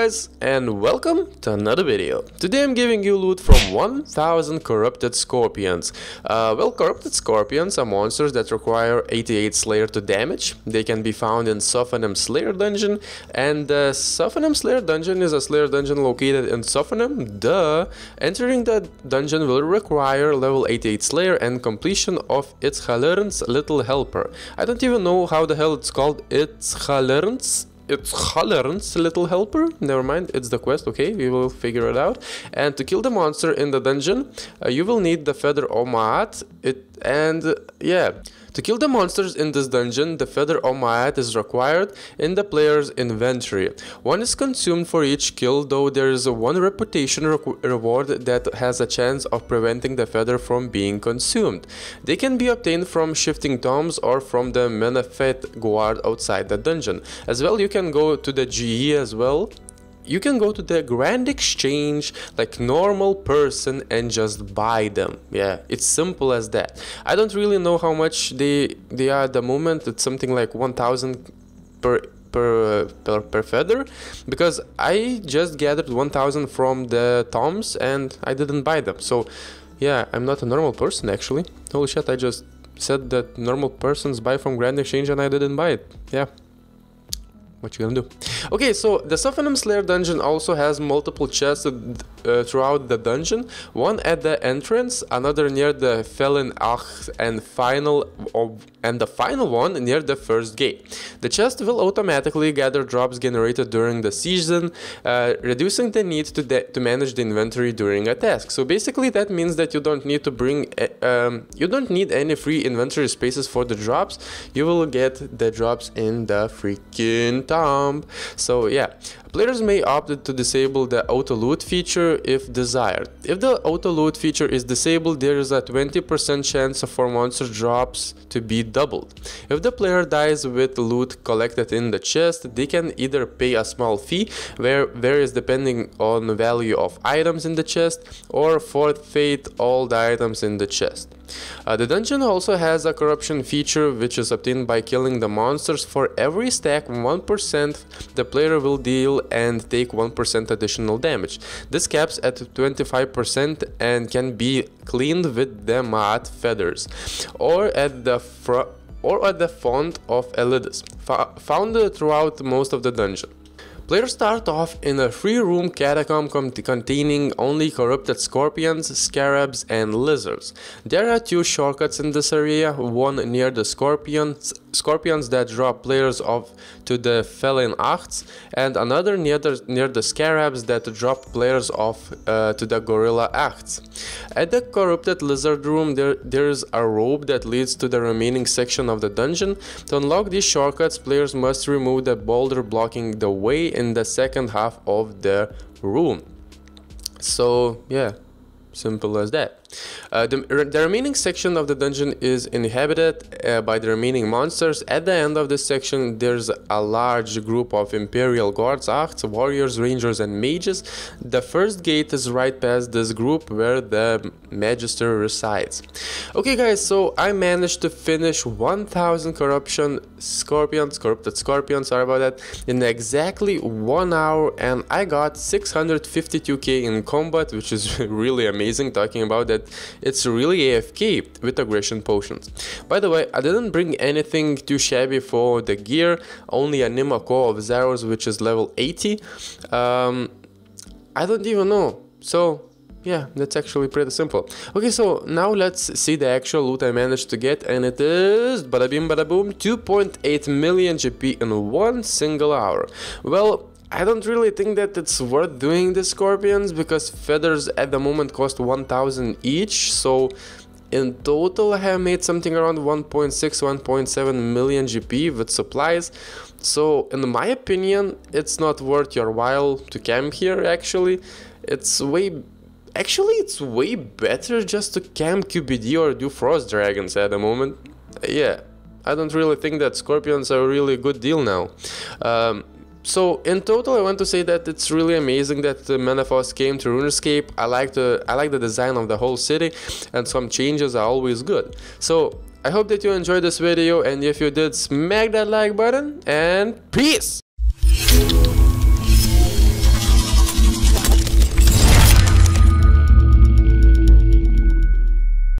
guys, and welcome to another video. Today I'm giving you loot from 1000 corrupted scorpions. Corrupted scorpions are monsters that require 88 Slayer to damage. They can be found in Sophanem Slayer Dungeon, and the Sophanem Slayer Dungeon is a Slayer dungeon located in Sophanem. Entering the dungeon will require level 88 Slayer and completion of Icthlarin's Little Helper. I don't even know how the hell it's called. Icthlarin's Little Helper? Never mind, it's the quest, okay, we will figure it out. And to kill the monster in the dungeon, you will need the Feather of Ma'at. To kill the monsters in this dungeon, the Feather of Ma'at is required in the player's inventory. One is consumed for each kill, though there is one reputation reward that has a chance of preventing the feather from being consumed. They can be obtained from shifting tombs or from the Menaphite guard outside the dungeon. As well, you can go to the GE as well. You can go to the Grand Exchange like normal person and just buy them. Yeah, it's simple as that. I don't really know how much they are at the moment. It's something like 1000 per feather, because I just gathered 1000 from the tombs and I didn't buy them. So yeah, I'm not a normal person actually. Holy shit, I just said that normal persons buy from Grand Exchange and I didn't buy it. Yeah. What you gonna do? Okay, so the Sophanem Slayer Dungeon also has multiple chests throughout the dungeon. One at the entrance, another near the Felin Ach, and the final one near the first gate. The chest will automatically gather drops generated during the season, reducing the need to manage the inventory during a task. So basically that means that you don't need to you don't need any free inventory spaces for the drops. You will get the drops in the freaking tomb. So yeah, players may opt to disable the auto loot feature if desired. If the auto loot feature is disabled, there is a 20% chance for monster drops to be doubled. If the player dies with loot collected in the chest, they can either pay a small fee, varies depending on the value of items in the chest, or forfeit all the items in the chest. The dungeon also has a corruption feature, which is obtained by killing the monsters. For every stack 1%, the player will deal and take 1% additional damage. This caps at 25% and can be cleaned with the Ma'at feathers, or at the font of Elidus, found throughout most of the dungeon. Players start off in a 3-room catacomb containing only corrupted scorpions, scarabs, and lizards. There are 2 shortcuts in this area, one near the scorpions that drop players off to the Felin Achts, and another near the scarabs that drop players off to the gorilla Achts. At the corrupted lizard room, there is a rope that leads to the remaining section of the dungeon. To unlock these shortcuts, players must remove the boulder blocking the way in the second half of the room. So yeah, simple as that. The remaining section of the dungeon is inhabited by the remaining monsters. At the end of this section, there's a large group of Imperial Guards, Acts, Warriors, Rangers, and Mages. The first gate is right past this group where the Magister resides. Okay guys, so I managed to finish 1000 corrupted scorpions, sorry about that, in exactly 1 hour, and I got 652k in combat, which is really amazing, talking about that it's really AFK with aggression potions. By the way, I didn't bring anything too shabby for the gear, only a Nimako of Zaros, which is level 80. I don't even know, so yeah, that's actually pretty simple. Okay, so now let's see the actual loot I managed to get, and it is bada bim bada boom, 2.8 million GP in 1 single hour. Well, I don't really think that it's worth doing the scorpions, because feathers at the moment cost 1000 each, so in total I have made something around 1.7 million GP with supplies. So in my opinion, it's not worth your while to camp here. Actually, it's way better just to camp QBD or do frost dragons at the moment. Yeah, I don't really think that scorpions are a really good deal now. So in total, I want to say that it's really amazing that Menaphos came to Runescape. I like the design of the whole city, and some changes are always good. So I hope that you enjoyed this video, and if you did, smack that like button, and peace!